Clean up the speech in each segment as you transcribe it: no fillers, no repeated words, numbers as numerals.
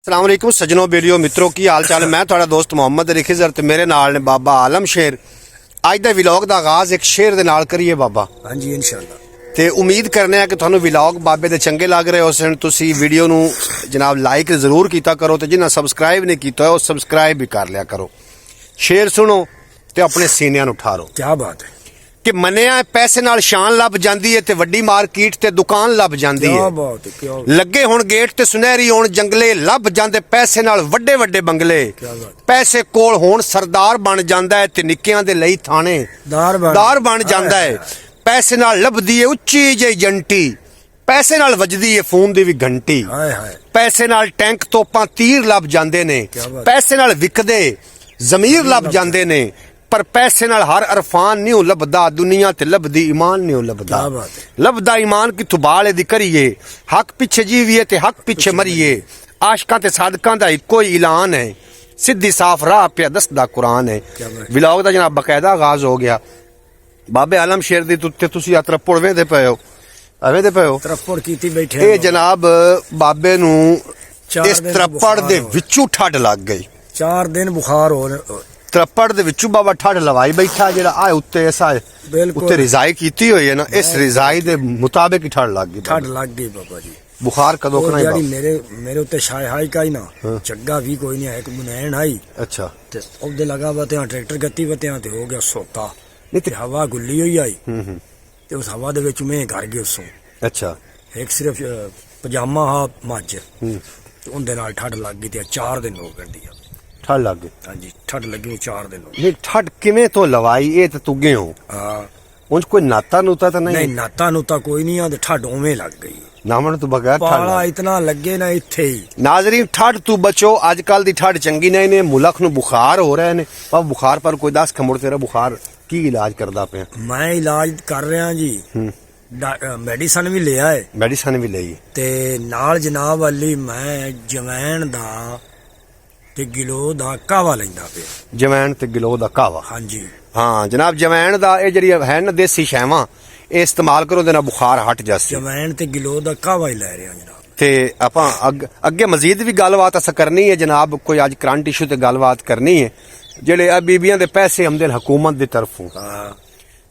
अस्सलाम वालेकुम सज्जनों वीडियो मित्रों की हाल चाल। मैं थोड़ा दोस्त मोहम्मद अली खिजर ते मेरे नाल ने बाबा आलम शेर। अज दे व्लॉग दा आगाज एक शेर दे नाल करिए बाबा। हाँ जी इंशाअल्लाह। ते उम्मीद करने कि तुहानू व्लॉग बाबे दे चंगे लग रहे हो सन। तुसी वीडियो नू जनाब लाइक जरूर कीता करो ते जिन्हां सबसक्राइब नहीं कीता वो सबसक्राइब भी कर लिया करो। शेर सुनो ते अपने सीनियां नू ठारो। क्या बात है कि मनिया पैसे नाल शान लभ जांदी है ते वड्डी मार्केट ते दुकान लभ जांदी क्या है। बात है क्या लगे हुण गेट ते सुनहरी होण जंगले लभ जांदे पैसे नाल वड्डे वड्डे बंगले। पैसे कोल होण सरदार बन जांदा है ते निक्कियां दे लई थाने दार बन जांदा है। पैसे नाल लभदी है उच्ची जी जंटी, पैसे नाल वजदी है फोन दी भी घंटी। पैसे नाल टैंक तोपां तीर लभ जांदे ने, पैसे नाल विकदे जमीर लभ जांदे ने। पर पैसे नाल हर अरफान नहीं लभदा, दुनिया ते लभदी ईमान नहीं लभदा। लभदा ईमान कि थुबाले दी करिए, हक पिछे जीविए ते हक पिछे मरिए। आशकां ते सादकां दा इक्को ही ऐलान है, सीधी साफ राह पे दसदा कुरान है। व्लॉग दा जनाब बकायदा आगाज हो गया। बाबे आलम शेर दी तुत्ते तुसी आ तरप्पड़ वेंदे पए हो, वेंदे पए हो तरप्पड़ कीती बैठे। ए जनाब बाबे नू इस तरप्पड़ दे विचों ठड लग गई। 4 दिन बुखार हो तरप्पड़ दे विचों बाबा ठड लवाई बैठा जेड़ा आ उत्ते ऐसा उत्ते रिजाई कीती हुई है ना, इस रिजाई दे मुताबिक ही ठड लग गई बाबा जी। बुखार कदों कना यानी मेरे उत्ते शाय हाई का ही ना चग्गा भी कोई नहीं है, एक मुनैन आई। अच्छा ते ओदे लगा बते ट्रैक्टर गति बते ते हो गया सोता नहीं ते हवा गुल्ली हुई आई ते उस हवा दे विच मैं घर गया उसों। अच्छा एक सिर्फ पजामा हा मझ ते उंदे नाल ठड लग गई ते 4 दिन हो गए दी ठड लग गई। हाँ जी ठड लगी 4 दिन हो ये ठड किवें तो लवाई ए ते तुगे हो। हां उंज कोई नाता नूता तो नहीं नाता नूता कोई नहीं आ ते ठड ओवें लग गई नामन तो बगैर पाला इतना लगे ना इत्थे ही। नाजरीन ठड तू बचो, आजकल दी ठड चंगी नहीं ने। मुल्क नू बुखार हो रहे ने, पर बुखार पर कोई 10 खमुड़ तेरा बुखार की इलाज करदा पे? मैं इलाज कर रहा जी, मेडिसिन भी लिया है। मेडिसिन भी ਲਈ ते नाल जनाब अली मैं जवैन दा ते गिलो दा कावा लेंदा पे। जवैन ते गिलो दा कावा? हां जी हाँ जनाब जवैन दा ए जड़ी है ना देसी शैवां ए इस्तेमाल करो दे ना बुखार हट जासी। जवैन ते गिलो दा कावा ही ले रहे हैं जनाब। ते आपां अगे मजीद भी गलबात अस करनी है जनाब। कोई अज करंट इशू ते गलबात करनी है जेड़े बीबियां दे पैसे आमदे हुकूमत दी तरफों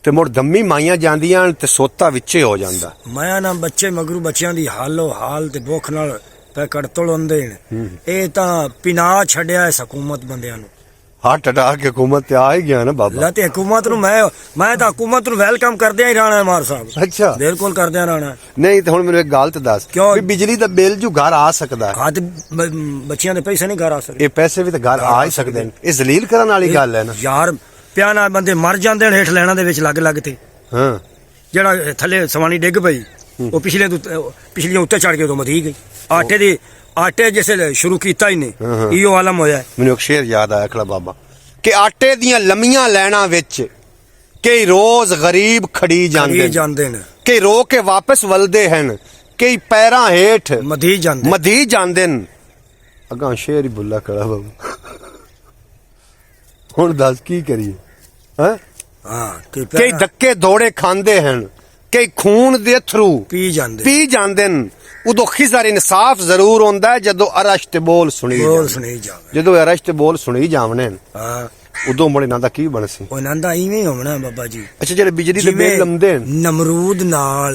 ते मुड़ दम्मी माइयां जांदियां ते सोता विचे हो जांदा। माया ना बच्चे मगरू बच्चियां दी हालो हाल ते भुख नाल पे कड़तल होंदे ने। ए तां पिना छड्या है हुकूमत बंदियां नू। हाथ हटा के हुकूमत ते आ ही गया ना बाबा। ला ते हुकूमत नू मैं तां हुकूमत नू वेलकम करदे ही रहना है मार साहब। अच्छा बिल्कुल करदे रहना नहीं ते हुण मेनू एक गल ते दस क्यों बिजली दा बिल जो घर आ सकदा है? हां ते बच्चियां दे पैसे नहीं घर आ सकदे। ए पैसे भी ते घर आ ही सकदे ने। ए जलील करन वाली गल है ना यार। प्याना बंदे मर जांदे ने हेठ लैणा दे विच लग लग ते। हां जेड़ा थल्ले सवानी डिग पई ओ पिछलियां उत्ते चढ़ के तो मधी गई। आटे जैसे शुरू किया ही नहीं इहो आलम होया। मैनू एक शेर याद आया खड़ा बाबा कि आटे दियां लम्मियां लैना विच कई रोज गरीब खड़ी जांदे ने, कई रो के वापस वलदे हन, कई पैरां हेठ मधी जांदे न। अगां शेर ही बुला खड़ा बाबा। हुण दस की करिए? हैं कई धक्के दौड़े खांदे हन, कई खून दे थरू पी जांदे न। उदो खिजर इंसाफ जरूर होंदा है जदों अरश ते बोल सुनी जावे। जदों अरश ते बोल सुनी जावने उदों मुड़े नां दा की बनसी? ओ नां दा इवें होना बाबा जी। अच्छा जेड़े बिजली दे बिल लमदे नमरूद नाल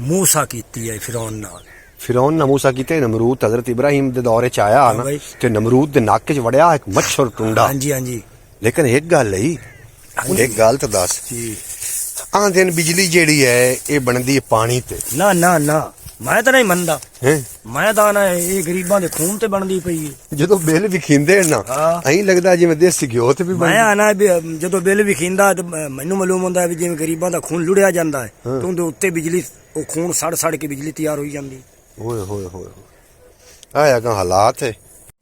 मूसा कीती है फिरौन ने मूसा कीते। नमरूद हजरत इब्राहिम दे दौरे च आया ना ते नमरूद दे नाके च वड़या एक मच्छर टुंडा। हां जी हां जी। लेकिन एक गल है एक गल तो दस आंदे बिजली जेड़ी है ये बनदी है पानी ते। ना ना ना मैं तो नहीं मनदा। मैं तो ना ये गरीबां दे खून ते बनदी पई है। जदों बिल विखींदे ना अहीं लगदा जिवें देसी घिओ ते भी मैं आना जदों बिल विखींदा ते मैनू मालूम हुंदा है जिवें गरीबां दा खून लुड़िया जांदा है ते उंदे उत्ते बिजली ओ खून सड़ के बिजली तैयार होई जांदी। ओए होए होए आया का हालात है।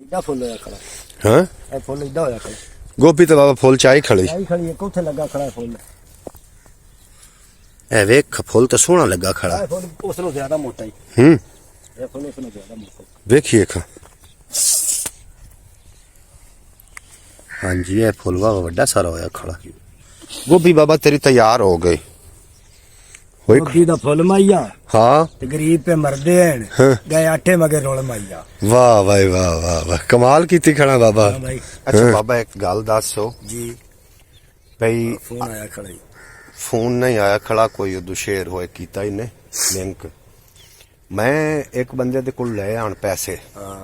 इदा फुल होया खड़ा। हां ए फुल इदा होया खड़ा। गोभी तो बाबा फुल चाई खड़ी है कोथे लगा खड़ा है फुल। ए वेख फुल तो सोहना लगा खड़ा है। फुल उसनो ज्यादा मोटा ही। ए फुल उसनो ज्यादा मोटा देखिए खा। हां जी ए फुल बाबा बड़ा सारा होया खड़ा। गोभी बाबा तेरी तैयार हो गई होए रोटी दा फुल माइया हाँ ते गरीब पे मरदे हैं हाँ। गए आटे मगे रोल माइया वाह भाई वाह वाह वाह कमाल कीती खड़ा बाबा हाँ भाई अच्छा बाबा एक गल दसो जी भाई फोन आया खड़ा ही फोन नहीं आया खड़ा कोई उदू शेर होए कीता ही ने लिंक मैं एक बंदे दे कोल ले आन पैसे हाँ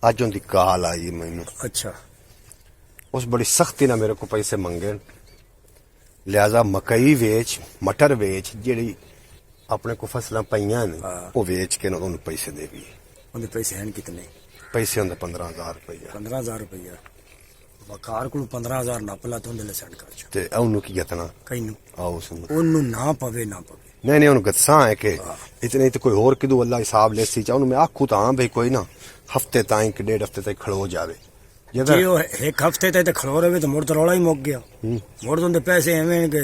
अज उनकी कॉल आई मैनू अच्छा उस बड़ी सख्ती ना मेरे को पैसे मंगे लिहाजा मकई वेच मटर वेच जेड़ी अपने को फसलां पईयां ने हाँ। वो वेच के ना उन्हें पैसे दे भी उनके पैसे हैं कितने पैसे होंगे 15,000 रुपया 15,000 रुपया वकार को 15,000 ना पला तो ले सेंड कर ते उन्होंने की गतना कहीं नु आओ सुन ओनू ना पवे नहीं नहीं उन्होंने गत्सा है कि इतने तो कोई और किदू अल्लाह हिसाब ले सी चाहूँ मैं आखू तो हाँ भाई कोई ना हफ्ते ताई कि 1.5 हफ्ते तक खड़ो जावे जी वो एक हफ्ते तक तो खड़ो रहे तो मुड़ तो रौला ही मुक गया मुड़ तो पैसे एवं के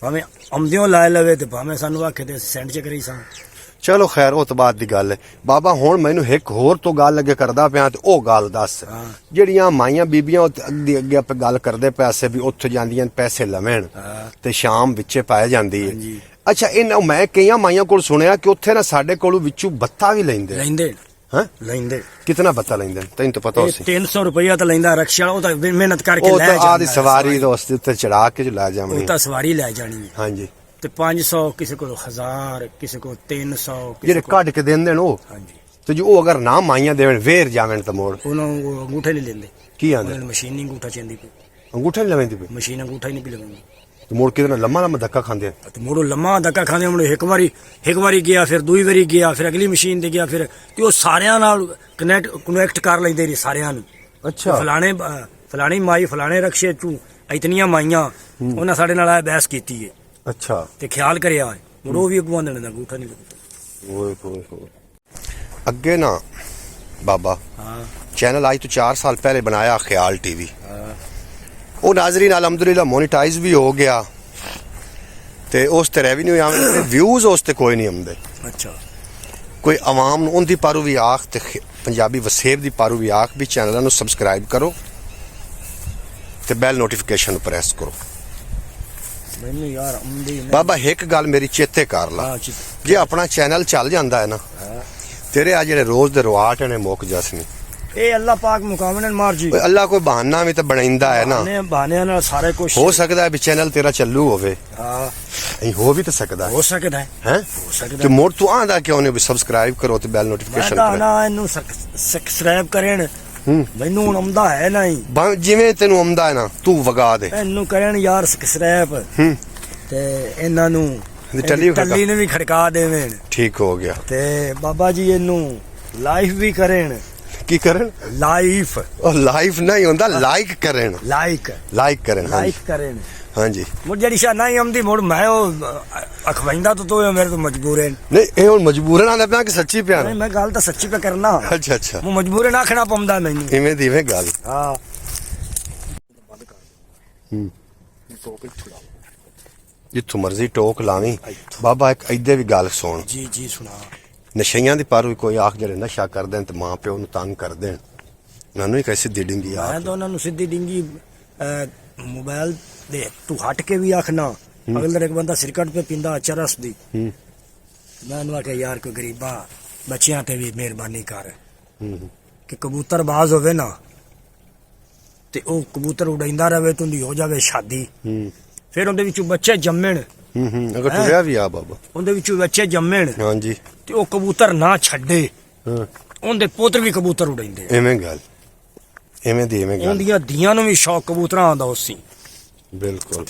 भावे आमदियों लाए लवे तो भावे सानू आखे ते सेंड च करी सा चलो खैर वो तो बात दी गल है बाबा हुण मैनू एक होर तो गल अगे करदा पिया ते ओ गल दस हाँ। जेड़ियां माइयां बीबियां अगे अगे आपे गल करदे पैसे भी उत्थे जांदियां पैसे लवेण हाँ। ते शाम विचे पाए जांदी है जी। अच्छा इन मैं कईयां माइयां कोल सुनिया कि उत्थे ना साडे कोलों विचों बत्ता भी लैंदे लेंदे हैं लेंदे कितना बत्ता लैंदे तैनूं तो पता होसी 300 रुपया तो लेंदा रक्षा वो तो मेहनत करके ओ ले तो आदी जांदा सवारी दोस्त उत्ते चढ़ा के जो ला जावणी वो तो सवारी ले जानी है हां जी ते 500 किसी को 1000 किसी को 300 जेड़े काट के देंदे न ओ हाँ जी ते जो ओ अगर ना माइयां देवण वेर जावण ते मोड़ उन्होंने वो अंगूठे नहीं लेंदे की आंदे उन्होंने मशीन नहीं अंगूठा चेंदी पे अंगूठा नहीं लवेंदी पे मशीन अंगूठा ही नहीं पी लगेंगी ते मोड़ कितना लम्मा लम्मा धक्का खांदे तो मुड़ो लम्मा धक्का खाने मुड़ो एक बारी गया फिर दूई बारी गया फिर अगली मशीन ते गया फिर ते ओ सारियां नाल कनेक्ट कर लेंदे रे सारियां नु अच्छा फलानी माई फलाने रक्षे चू इतनियां माइयां उन्हां साडे नाल आ बहस कीती है अच्छा ते ख्याल करिया मुड़ो भी अगवा देने दा अंगूठा नहीं लगदा ओए होए होए अगे ना बाबा हां चैनल आज तो 4 साल पहले बनाया ख्याल टीवी हां वो नाजरीन अलहमदुलिल्लाह मोनेटाइज भी हो गया ते उस ते रेवेन्यू आमदे व्यूज उस ते कोई नहीं आमदे अच्छा कोई आवाम ਨੂੰ ਉਹਦੀ ਪਾਰੂ ਵੀ ਆਖ ਤੇ ਪੰਜਾਬੀ ਵਸੇਬ ਦੀ ਪਾਰੂ ਵੀ ਆਖ ਵੀ ਚੈਨਲਾਂ ਨੂੰ ਸਬਸਕ੍ਰਾਈਬ ਕਰੋ ਤੇ ਬੈਲ ਨੋਟੀਫਿਕੇਸ਼ਨ ਨੂੰ ਪ੍ਰੈਸ ਕਰੋ ਮੈਨੂੰ ਯਾਰ ਆਮਦੀ ਬਾਬਾ ਇੱਕ ਗੱਲ ਮੇਰੀ ਚੇਤੇ ਕਰ ਲਾ ਹਾਂ ਜੇ ਆਪਣਾ ਚੈਨਲ ਚੱਲ ਜਾਂਦਾ ਹੈ ਨਾ ਤੇਰੇ ਆ ਜਿਹੜੇ ਰੋਜ਼ ਦੇ ਰਵਾਟ ਨੇ ਮੁੱਕ ਜਸਨੀ ਇਹ ਅੱਲਾਹ ਪਾਕ ਮੁਕਾਮਨ ਮਾਰ ਜੀ ਓਏ ਅੱਲਾ ਕੋਈ ਬਹਾਨਾ ਵੀ ਤਾਂ ਬਣਾਉਂਦਾ ਹੈ ਨਾ ਨੇ ਬਹਾਨਿਆਂ ਨਾਲ ਸਾਰੇ ਕੁਝ ਹੋ ਸਕਦਾ ਹੈ ਵੀ ਚੈਨਲ ਤੇਰਾ ਚੱਲੂ ਹੋਵੇ ਹਾਂ ਇਹ ਹੋ ਵੀ ਤਾਂ ਸਕਦਾ ਹੋ ਸਕਦਾ ਹੈ ਹੈ ਹੋ ਸਕਦਾ ਕਿ ਮੋੜ ਤੂੰ ਆਂਦਾ ਕਿਉਂ ਨਹੀਂ ਵੀ ਸਬਸਕ੍ਰਾਈਬ ਕਰੋ ਤੇ ਬੈਲ ਮੈਂ ਨੋਟੀਫਿਕੇਸ਼ਨ ਤਾਂ ਨਾ ਇਹਨੂੰ ਸਬਸਕ੍ਰਾਈਬ ਕਰਨ ਮੈਨੂੰ ਹੁਣ ਆਉਂਦਾ ਹੈ ਨਹੀਂ ਜਿਵੇਂ ਤੈਨੂੰ ਆਉਂਦਾ ਹੈ ਨਾ ਤੂੰ ਵਗਾ ਦੇ ਇਹਨੂੰ ਕਰਨ ਯਾਰ ਸਬਸਕ੍ਰਾਈਬ ਤੇ ਇਹਨਾਂ ਨੂੰ ਟੱਲੀ ਨੂੰ ਵੀ ਖੜਕਾ ਦੇਵਣ ਠੀਕ ਹੋ ਗਿਆ ਤੇ ਬਾਬਾ ਜੀ ਇਹਨੂੰ ਲਾਈਵ ਵੀ ਕਰਨ ਕੀ ਕਰਨ ਲਾਈਵ ਉਹ ਲਾਈਵ ਨਹੀਂ ਹੁੰਦਾ ਲਾਈਕ ਕਰਨ ਲਾਈਕ ਕਰਨ ਲਾਈਕ ਕਰਨ ਹਾਂਜੀ ਮੁੜ ਜਿਹੜੀ ਸ਼ਾ ਨਹੀਂ ਆਉਂਦੀ ਮੁੜ ਮੈਂ ਉਹ ਅਖਵਾਈਂਦਾ ਤੋ ਮੇਰੇ ਤੋਂ ਮਜਬੂਰ ਹੈ ਨਹੀਂ ਇਹ ਹੁਣ ਮਜਬੂਰਨ ਆਂਦਾ ਪਿਆ ਕਿ ਸੱਚੀ ਪਿਆ ਨਹੀਂ ਮੈਂ ਗੱਲ ਤਾਂ ਸੱਚੀ ਪੇ ਕਰਨਾ ਅੱਛਾ ਅੱਛਾ ਮੈਂ ਮਜਬੂਰਨ ਆਖਣਾ ਪਉਂਦਾ ਮੈਨੂੰ ਇਵੇਂ ਦੀ ਇਵੇਂ ਗੱਲ ਹਾਂ ਜਿੱਥੋਂ ਮਰਜ਼ੀ ਟੋਕ ਲਾਵੀਂ ਬਾਬਾ ਇੱਕ ਇੱਦੇ ਵੀ ਗੱਲ ਸੁਣ ਜੀ ਜੀ ਸੁਣਾ ਨਸ਼ਈਆਂ ਦੀ ਪਾਰੂ ਕੋਈ ਆਖ ਜਿਹੜੇ ਨਸ਼ਾ ਕਰਦੇ ਨੇ ਤੇ ਮਾਂ ਪਿਓ ਨੂੰ ਤੰਗ ਕਰਦੇ ਨੇ ਉਹਨਾਂ ਨੂੰ ਹੀ ਕੈਸੀ ਦੀ ਡਿੰਗੀ ਆ ਮੈਂ ਤਾਂ ਉਹਨਾਂ ਨੂੰ ਸਿੱਧੀ ਡਿੰਗੀ मोबाइल दे तू हट के भी आखना अगले एक बंदा सिरकट पे पींदा चरस दी मैं आख्या यार कोई गरीबा बच्चियां ते भी मेहरबानी कर कि कबूतर बाज होवे ना ते ओ कबूतर उड़ाइंदा रहे तुंदी हो जावे शादी फिर उनदे विचों बच्चे जम्मण अगर तुरिया भी आ बाबा उनदे विचों बच्चे जम्मण हां जी ते ओ कबूतर ना छड्डे उनदे पोतर भी कबूतर उड़ाइंदे एवें गल एवें दी एवें गल उनदियां धीयां नु भी शौक कबूतरां दा उसी बिल्कुल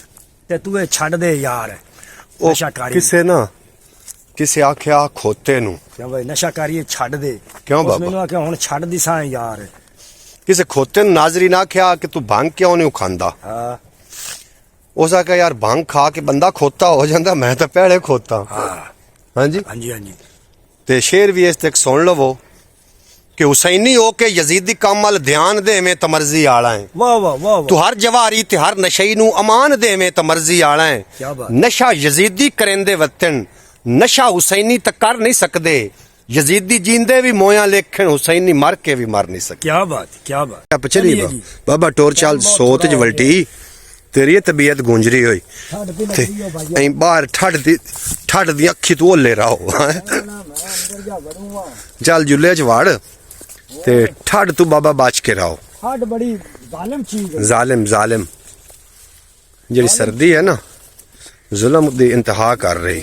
ते तू ए छड़ दे यार ओ किसे ना किसे आख्या खोते नु क्या भाई नशाकारी छड़ दे क्यों बाबा मैनू आख्या हुन छड़ दिसा यार किसे खोते नु नाजरी ना आख्या कि तू भंग क्यों नहीं खांदा हां उस आख्या यार भंग खा के बंदा खोता हो जांदा मैं तो पहले खोता हां जी हां जी हां जी ते शेर भी इस तक सुन लवो कि हुसैनी हो के यजीदी काम अल ध्यान दे में तमर्जी आला है वाह वाह वाह तू हर जवारी ते हर नशई नु अमान दे में तमर्जी आला क्या है बात। नशा यजीदी करेंदे वतन नशा हुसैनी तक कर नहीं सकदे यजीदी जींदे भी मोया लेखन हुसैनी मर के भी मर नहीं सके क्या बात आप चलिए बाबा टोर चाल सोत ज वल्टी तेरी ये तबीयत गूंजरी हुई ਠੰਡ ਵੀ ਲੱਗੀ ਹੋ ਭਾਈ ऐं बाहर ठंड दी अखी तो ओले रहो ਮੈਂ ਅੰਦਰ ਜਾ ਵੜੂੰਗਾ चल जुले च वाड़ ते ठंड तू बाबा बच के रहो ਠੰਡ ਬੜੀ ਜ਼ਾਲਮ ਚੀਜ਼ ਹੈ जालिम जालिम जी सर्दी है ना जुल्म दी इंतहा कर रही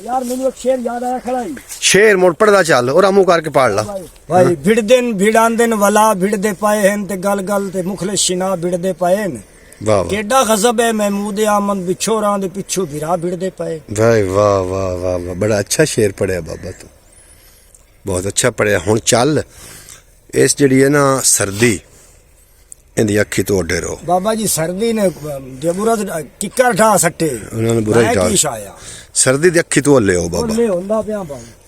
यार ਮੈਨੂੰ ਇੱਕ ਸ਼ੇਰ ਯਾਦ ਆਇਆ ਖੜਾ ਹੀ शेर मुड़ पढ़दा चल और मुंह करके पढ़ ला ਭਾਈ ਭਿੜਦੇਨ ਭਿੜਾਂਦੇਨ ਵਲਾ ਭਿੜਦੇ ਪਏ ਹਨ ਤੇ ਗਲ ਗਲ ਤੇ ਮੁਖਲਿਸ ਸ਼ਿਨਾ ਭਿੜਦੇ ਪਏ ਨੇ वाह वाह ਕਿੱਡਾ ਗਜ਼ਬ ਹੈ ਮਹਿਮੂਦ ਆਮਦ ਵਿਛੋਰਾਂ ਦੇ ਪਿੱਛੋਂ ਭਿਰਾ ਭਿੜਦੇ ਪਏ भाई वाह वाह वाह वाह बड़ा अच्छा शेर पढ़िया बाबा तू बहुत अच्छा पढ़िया हुन चल इस जड़ी है ना सर्दी इंदी अखी तो ओडे रहो ਬਾਬਾ ਜੀ ਸਰਦੀ ਨੇ ਜਬੂਰਤ ਕਿੱਕਰ ਠਾ ਸੱਟੇ उन्होंने बुरा ही ਮੈਂ डाल ਕੀ ਛਾਇਆ सर्दी दी अखी तो ओले हो बाबा ਉਹਨੇ ਹੁੰਦਾ ਪਿਆ ਬਾਬਾ